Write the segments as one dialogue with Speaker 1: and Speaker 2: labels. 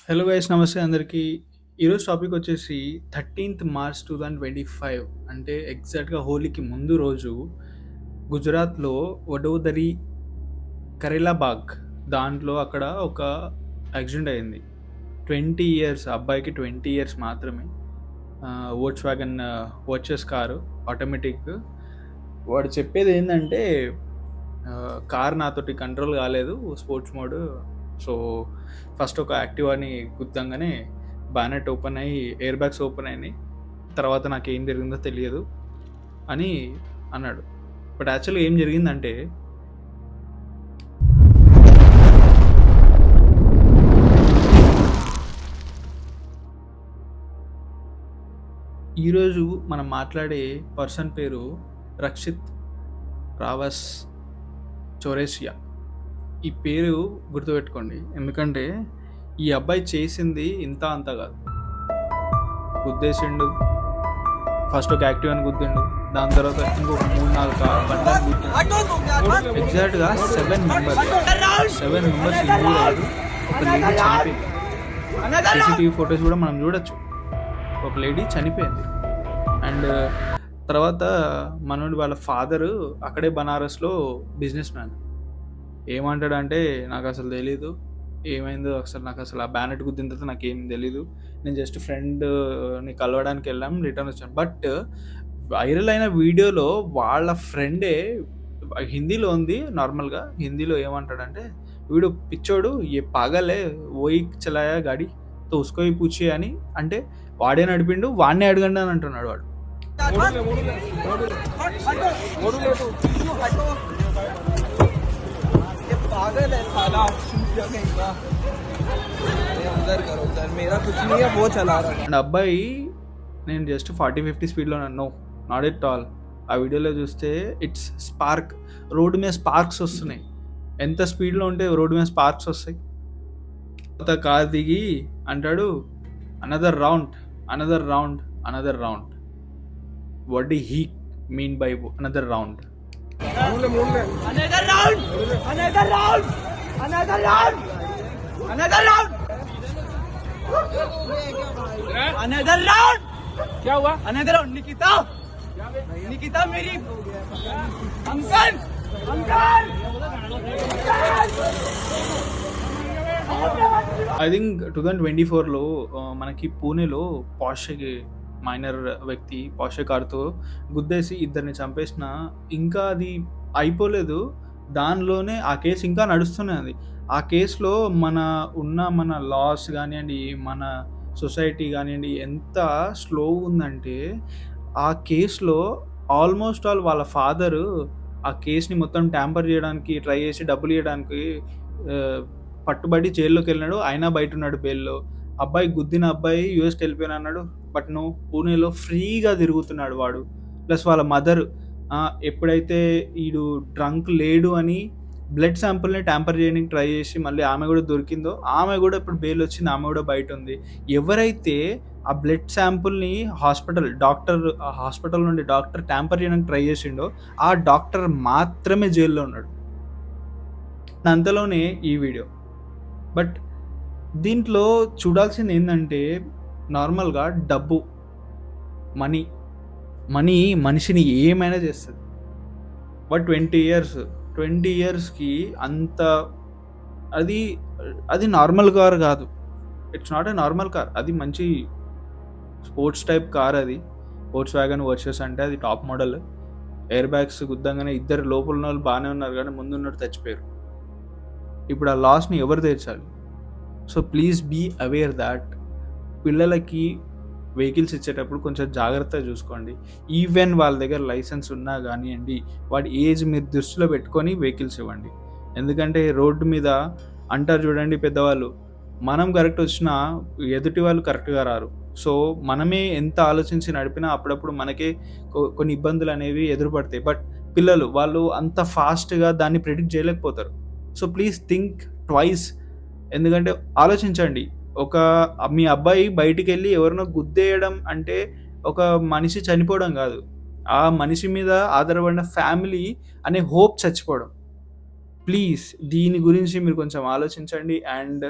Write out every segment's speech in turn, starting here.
Speaker 1: Hello guys, నమస్తే అందరికీ. ఈరోజు టాపిక్ వచ్చేసి 13th మార్చ్ 2025, అంటే ఎగ్జాక్ట్గా హోలీకి ముందు రోజు గుజరాత్లో వడోదరి కరీలాబాగ్ దాంట్లో అక్కడ ఒక యాక్సిడెంట్ అయింది. 20 ఇయర్స్, అబ్బాయికి 20 ఇయర్స్ మాత్రమే. Volks wagon Virtus car, automatic. వాడు చెప్పేది ఏంటంటే కార్ నాతోటి కంట్రోల్ కాలేదు, స్పోర్ట్స్ మోడ్. సో ఫస్ట్ ఒక యాక్టివాని గుద్దంగానే బానెట్ ఓపెన్ అయ్యి ఎయిర్ బ్యాగ్స్ ఓపెన్ అయినాయి. తర్వాత నాకు ఏం జరిగిందో తెలియదు అని అన్నాడు. బట్ యాక్చువల్గా ఏం జరిగిందంటే, ఈరోజు మనం మాట్లాడే పర్సన్ పేరు రక్షిత్ రావస్ చౌరేసియా. ఈ పేరు గుర్తుపెట్టుకోండి, ఎందుకంటే ఈ అబ్బాయి చేసింది ఇంత అంత కాదు. గుద్దేసిండు, ఫస్ట్ ఒక యాక్టివ్ అని గుద్దిండు, దాని తర్వాత ఇంకొక 3-4 బండ్లను గుద్దిండు. ఎగ్జాక్ట్గా 7 మెంబర్స్ ఇంజూర్ అయ్యారు. ఒక లేడీ చనిపోయింది. సీసీటీవీ ఫొటోస్ కూడా మనం చూడొచ్చు. ఒక లేడీ చనిపోయింది. అండ్ తర్వాత మనోడి వాళ్ళ ఫాదరు అక్కడే బనారస్లో బిజినెస్ మ్యాన్. ఏమంటాడంటే, నాకు అసలు తెలీదు ఏమైందో, నాకు అసలు ఆ బ్యానెట్ గుద్దిన తర్వాత నాకేం తెలీదు, నేను జస్ట్ ఫ్రెండ్ని కలవడానికి వెళ్ళాం, రిటర్న్ వచ్చాను. బట్ వైరల్ అయిన వీడియోలో వాళ్ళ ఫ్రెండే, హిందీలో ఉంది, నార్మల్గా హిందీలో ఏమంటాడంటే, వీడు పిచ్చోడు, ఏ పాగలే ఓయి చలాయా గాడి తో ఉస్కోయి పూచి అని, అంటే వాడే నడిపిండు, వాడినే అడగండి అని అంటున్నాడు వాడు. पागल है साला, अंदर करो सर, मेरा कुछ नहीं है, वो चला रहा है. అండ్ అబ్బాయి, నేను జస్ట్ 40-50 స్పీడ్లో నో, నాట్ ఎట్ ఆల్. ఆ వీడియోలో చూస్తే ఇట్స్ స్పార్క్, రోడ్డు మీద స్పార్క్స్ వస్తున్నాయి. ఎంత స్పీడ్లో ఉంటే రోడ్డు మీద స్పార్క్స్ వస్తాయి. తర్వాత కార్ దిగి అంటాడు, another round, another round, another round. What did he mean by another round? another round, another round, another round, another round, another round. क्या हुआ? another round. निकिता, निकिता मेरी अंकल, अंकल. ఐ థింక్ 2024లో మనకి పూణేలో పాషకి minor వ్యక్తి పాషే కార్తో గుద్దేసి ఇద్దరిని చంపేసిన. ఇంకా అది అయిపోలేదు, దానిలోనే ఆ కేసు ఇంకా నడుస్తున్నది. ఆ కేసులో మన లాస్ కానివ్వండి, మన సొసైటీ కానివ్వండి, ఎంత స్లో ఉందంటే, ఆ కేసులో ఆల్మోస్ట్ ఆల్ వాళ్ళ ఫాదరు ఆ కేసుని మొత్తం ట్యాంపర్ చేయడానికి ట్రై చేసి డబ్బులు ఇవ్వడానికి పట్టుబడి జైల్లోకి వెళ్ళినాడు. అయినా బయట ఉన్నాడు బెయిల్లో. అబ్బాయి గుద్దిన అబ్బాయి యూఎస్కి వెళ్ళిపోయాను అన్నాడు, బట్ నువ్వు పూణేలో ఫ్రీగా తిరుగుతున్నాడు వాడు. ప్లస్ వాళ్ళ మదర్ ఎప్పుడైతే ఈడు డ్రంక్ లేడు అని బ్లడ్ శాంపుల్ని ట్యాంపర్ చేయడానికి ట్రై చేసి మళ్ళీ ఆమె కూడా దొరికిందో, ఆమె కూడా ఇప్పుడు బెయిల్ వచ్చింది, ఆమె కూడా బయట ఉంది. ఎవరైతే ఆ బ్లడ్ శాంపుల్ని హాస్పిటల్ నుండి డాక్టర్ ట్యాంపర్ చేయడానికి ట్రై చేసిండో, ఆ డాక్టర్ మాత్రమే జైల్లో ఉన్నాడు. అంతలోనే ఈ వీడియో. బట్ దీంట్లో చూడాల్సింది ఏంటంటే, నార్మల్గా డబ్బు, మనీ మనిషిని ఏమైనా చేస్తుంది. బట్ 20 ఇయర్స్కి అంత, అది నార్మల్ కార్ కాదు. It's not a normal car, అది మంచి స్పోర్ట్స్ టైప్ కార్. అది వోల్క్స్ వ్యాగన్ వర్చెస్, అంటే అది టాప్ మోడల్. ఎయిర్ బ్యాగ్స్ గుద్దంగానే ఇద్దరు లోపల ఉన్న వాళ్ళు బాగానే ఉన్నారు, కానీ ముందున్నట్టు చచ్చిపోయారు. ఇప్పుడు ఆ లాస్ని ఎవరు తీర్చాలి? So please be aware that పిల్లలకి వెహికల్స్ ఇచ్చేటప్పుడు కొంచెం జాగ్రత్తగా చూసుకోండి. ఈవెన్ వాళ్ళ దగ్గర లైసెన్స్ ఉన్నా కానివ్వండి, వాడి ఏజ్ మీరు దృష్టిలో పెట్టుకొని వెహికల్స్ ఇవ్వండి. ఎందుకంటే రోడ్డు మీద అంటారు చూడండి పెద్దవాళ్ళు, మనం కరెక్ట్ వచ్చినా ఎదుటి వాళ్ళు కరెక్ట్గా రారు. సో మనమే ఎంత ఆలోచించి నడిపినా అప్పుడప్పుడు మనకే కొన్ని ఇబ్బందులు అనేవి ఎదురుపడతాయి. బట్ పిల్లలు, వాళ్ళు అంత ఫాస్ట్గా దాన్ని ప్రిడిక్ట్ చేయలేకపోతారు. So please think twice. ఎందుకంటే ఆలోచించండి, మీ అబ్బాయి బయటికి వెళ్ళి ఎవరినో గుద్దేయడం అంటే ఒక మనిషి చనిపోవడం కాదు, ఆ మనిషి మీద ఆధారపడిన ఫ్యామిలీ అనే హోప్ చచ్చిపోవడం. ప్లీజ్ దీని గురించి మీరు కొంచెం ఆలోచించండి. అండ్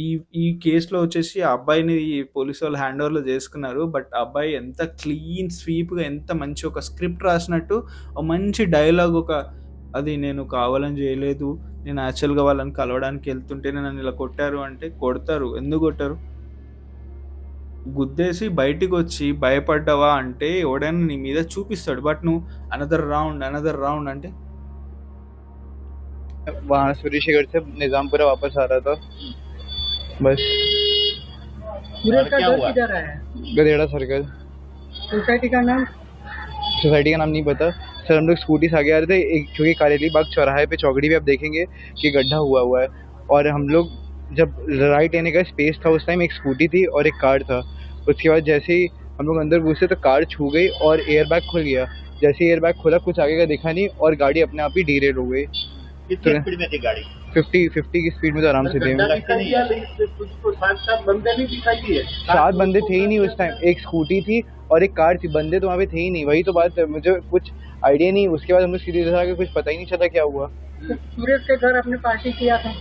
Speaker 1: ఈ ఈ కేస్‌లో వచ్చేసి ఆ అబ్బాయిని పోలీసు వాళ్ళు హ్యాండ్ ఓవర్‌లో చేసుకున్నారు. బట్ ఆ అబ్బాయి ఎంత క్లీన్ స్వీప్‌గా ఎంత మంచి ఒక స్క్రిప్ట్ రాసినట్టు ఒక మంచి డైలాగ్ అది నేను కావాలని చేయలేదు. నేను యాక్చువల్‌గా వాళ్ళని కలవడానికి ఎళ్తుంటేనే నన్ను ఇలా కొట్టారు అంటే కొడతారు. ఎందుకు కొట్టరు? గుద్దేసి బయటికొచ్చి భయపడ్డావా అంటే ఎవడైనా నీ మీద చూపిస్తాడు. బట్ నువ్వు అనదర్ రౌండ్ అంటే
Speaker 2: वहाँ सूर्यशेखर से निजामपुरा वापस आ रहा था बस।
Speaker 3: सूरज का घर किधर है?
Speaker 2: गधेड़ा सर्कल।
Speaker 3: सोसाइटी का नाम?
Speaker 2: सोसाइटी का नाम नहीं पता सर। हम लोग स्कूटी से आगे आ रहे थे, एक क्योंकि कारेली बाग चौराहे पे चौकड़ी पे आप देखेंगे कि गड्ढा हुआ है, और हम लोग जब राइट लेने का स्पेस था उस टाइम एक स्कूटी थी और एक कार था। उसके बाद जैसे ही हम लोग अंदर घुसे तो कार छू गई और एयर बैग खुल गया। जैसे ही एयर बैग खुला कुछ आगे का दिखा नहीं और गाड़ी अपने आप ही डीरेल हो गई।
Speaker 4: कितनी स्पीड में थी गाड़ी?
Speaker 2: 50 की स्पीड में तो आराम से थे।
Speaker 4: सात बंदे नहीं दिखाई दिए?
Speaker 2: 7 बंदे थे ही नहीं उस टाइम, एक स्कूटी थी और एक कार थी, बंदे तो वहाँ पे थे ही नहीं। वही तो बात है, मुझे कुछ आइडिया नहीं। उसके बाद हम लोग सीधे इधर आके कुछ पता ही नहीं चला क्या हुआ।
Speaker 3: सूरज के घर आपने पार्टी किया था?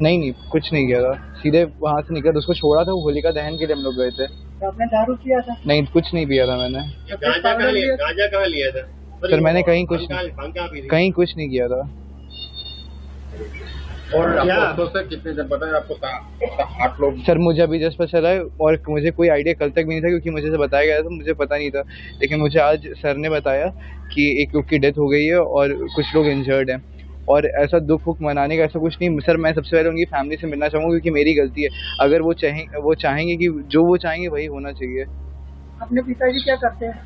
Speaker 2: नहीं कुछ नहीं किया था, सीधे वहाँ से निकल उसको छोड़ा था, होलिका दहन के लिए हम लोग गए थे।
Speaker 3: तो आपने दारू किया था?
Speaker 2: नहीं कुछ नहीं पिया था मैंने
Speaker 4: गांजा कहाँ लिया था?
Speaker 2: सर। मैंने कहीं कुछ
Speaker 4: कहीं
Speaker 2: कुछ नहीं किया था।
Speaker 4: और आपको से कितने जब पता है आपको 8 लोग?
Speaker 2: सर मुझे अभी जस्ट पता चला है और मुझे कोई आइडिया कल तक भी नहीं था, क्योंकि मुझे से बताया गया था, मुझे पता नहीं था। लेकिन मुझे आज सर ने बताया कि एक लोग की डेथ हो गई है और कुछ लोग इंजर्ड हैं। और ऐसा दुख वुख मनाने का ऐसा कुछ नहीं सर। मैं सबसे पहले उनकी फैमिली से मिलना चाहूँगा, क्योंकि मेरी गलती है। अगर वो चाहेंगे कि जो वो चाहेंगे वही होना चाहिए।
Speaker 3: अपने पिताजी क्या करते हैं?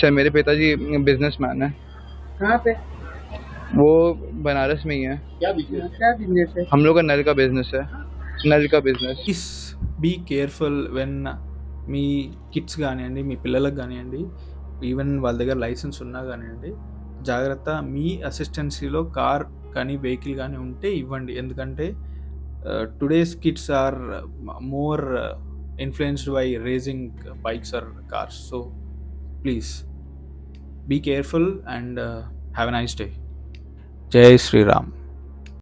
Speaker 2: सर मेरे पिताजी बिजनेसमैन है।
Speaker 3: कहाँ पे?
Speaker 2: वो बनारस में ही है।
Speaker 4: क्या बिजनेस?
Speaker 3: क्या बिजनेस है?
Speaker 2: हम लोग का नल का बिजनेस है, नल का business.
Speaker 1: Please be careful when మీ కిడ్స్ కానివ్వండి, మీ పిల్లలకు కానివ్వండి, ఈవెన్ వాళ్ళ దగ్గర లైసెన్స్ ఉన్నా కానివ్వండి, జాగ్రత్త. మీ అసిస్టెన్సీలో కార్ కానీ వెహికల్ కానీ ఉంటే ఇవ్వండి. ఎందుకంటే today's kids are more influenced by racing bikes or cars. So please be careful and have a nice day. జై శ్రీరామ్.